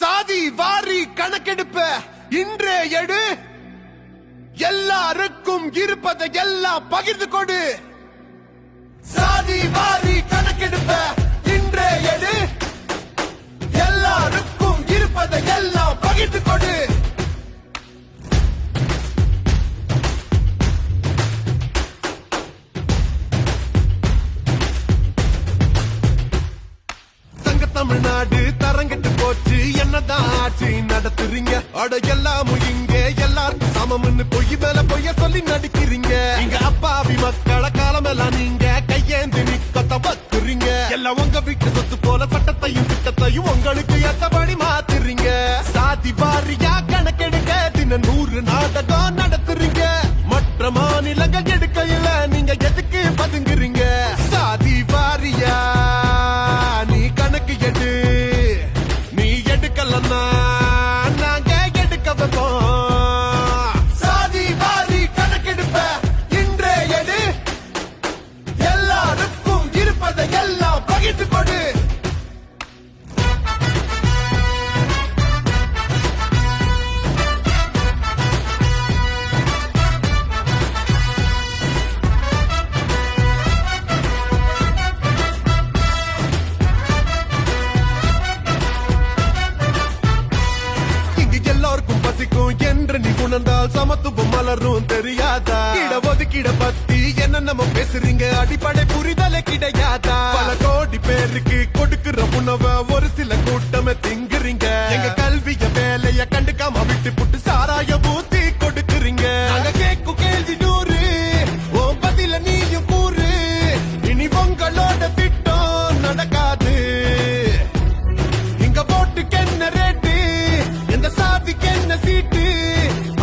சாதி வாரி கணக்கெடுப்ப இன்றே எடு. எல்லாருக்கும் இருப்பதை எல்லாம் பகிர்ந்து கொடு. சாதி வாரி கணக்கெடுப்ப இன்றே எடு. எல்லாருக்கும் இருப்பதை எல்லாம் பகிர்ந்து கொடு. தமிழ்நாடு தரங்கிட்டு போச்சு, என்னதான் ஆட்சி நடத்துறீங்க? அட எல்லாமும் இங்க எல்லாருக்கும் சமம்னு பொய் மேல பொய்ய சொல்லி நடிக்கிறீங்க. இங்க அப்பாவி மக்களை காலமெல்லாம் நீங்க கையேந்து நிக்கத்த வத்துறீங்க. எல்லாம் உங்க வீட்டு சொத்து போல சட்டத்தையும் திட்டத்தையும் உங்களுக்கு ஏத்தபடி மாத்துறீங்க. சாதி வாரியா கணக்கெடுக்க தின 100 நாடகம் நடத்துறீங்க. மற்ற மாநிலங்கள் எடுக்கையில நீங்க எதுக்கு பதுங்குறீங்க? சாதி வாரியா நீ கணக்கு எடு. நீ எடுக்கலன்னா நாங்க எடுக்க வைப்போம். சாதி வாரி கணக்கெடுப்ப இன்றே எடு. எல்லாருக்கும் இருப்பதை எல்லாம் பகிர்ந்து கொடு. என்று நீ உணர்ந்தால் சமத்துவம் மலரும் தெரியாதா? இடஒதுக்கீட பத்தி என்ன நம்ம பேசுறீங்க? அடிப்படை புரிதலே கிடையாதா? பல கோடி பேருக்கு கொடுக்கிற உணவை ஒரு சில கூட்டமே திங்குறீங்க. எங்க கல்விய வேலைய கண்டுக்காம விட்டு புட்டு சாராய ஊத்தி கொடுக்குறீங்க. நாங்க கேட்கும் கேள்வி 100, உன் பதில நீயும் கூறு. இனி உங்களோட திட்டம் நடக்காது. இங்க போட்டுக்கு என்ன ரேட்டு, எந்த சாதிக்கு என்ன சீட்டு,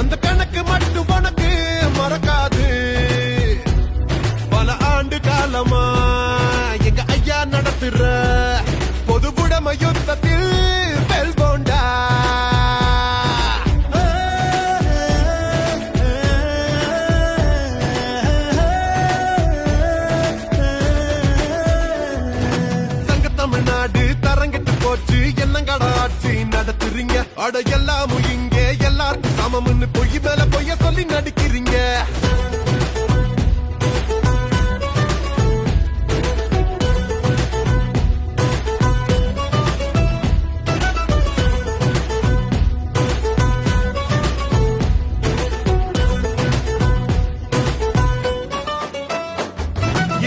அந்த கணக்கு மட்டும் உனக்கு மறக்காது. பல ஆண்டு காலமா எங்க ஐயா நடத்துற பொதுவுடைமை யுத்தத்தில் வெல்வோண்டா. சங்க தமிழ்நாடு தரங்கிட்டு போச்சு, என்னங்கட ஆட்சி நடத்துறீங்க? அட எல்லாமும் இங்க எல்லாருக்கும் சமம்னு பொய் மேல பொய்ய சொல்லி நடிக்கிறீங்க.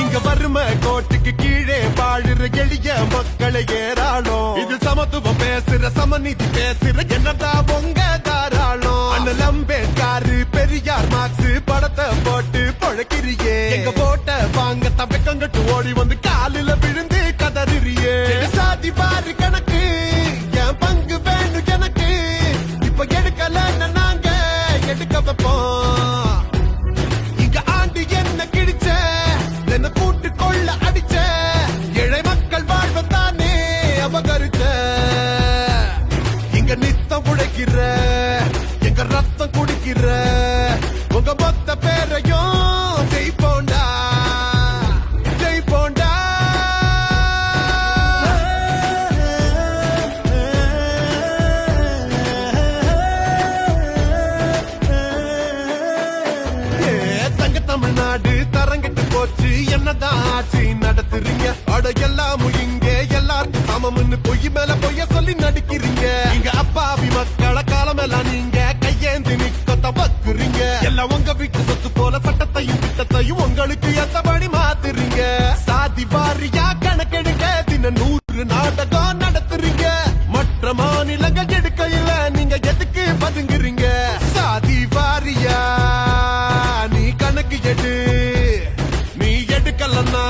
இங்க வறுமை கோட்டுக்கு கீழே வாழுற எளிய மக்களை ஏறாளம். இது சமத்துவம் பேசுற சமநீதி பேசுற என்னதான் உங்க தாராளம். அண்ணல் அம்பேத்கர் பெரியார் மார்க்ஸ் படத்தை போட்டு பொழைக்கிறியே. எங்க போட்ட வாங்க தப்பக்கங்கட்டு ஓடி வந்து காலில விழுந்து கதறியே. சாதி வாரி கணக்கு என் பங்கு வேணும் எனக்கு. இப்ப எடுக்கல நாங்க எடுக்க வைப்போம். இங்க ஆண்டு என்ன கிழிச்ச, என்ன கூட்டு கொள்ள அடிச்ச, ஏழை மக்கள் வாழ்வத்தானே அபகரிச்ச. இங்க நித்தம் உழைக்கிற, எங்க ரத்தம் குடிக்கிற உங்க மொத்த பேரையும் ஜெயிப்போண்டா, ஜெயிப்போண்டா. தங்க தமிழ்நாடு தரங்கிட்டு போச்சு, என்னதான் ஆட்சி நடத்துறீங்க? அட எல்லாமும் இங்க எல்லாருக்கும் சமம்னு பொய் மேல பொய்ய சொல்லி நடிக்கிறீங்க. இங்க அப்பாவி மக்களை காலமெல்லாம் நீங்க கையேந்து நிக்கத்த வக்குறீங்க. எல்லாம் உங்க வீட்டு சொத்து போல சட்டத்தையும் திட்டத்தையும் உங்களுக்கு ஏத்தபடி மாத்துறீங்க. சாதி வாரியா கணக்கெடுக்க தின 100 நாடகம் நடத்துறீங்க. மற்ற மாநிலங்கள் எடுக்கையில நீங்க எதுக்கு பதுங்குறீங்க? சாதி வாரியா நீ கணக்கு எடு. நீ எடுக்கலன்னா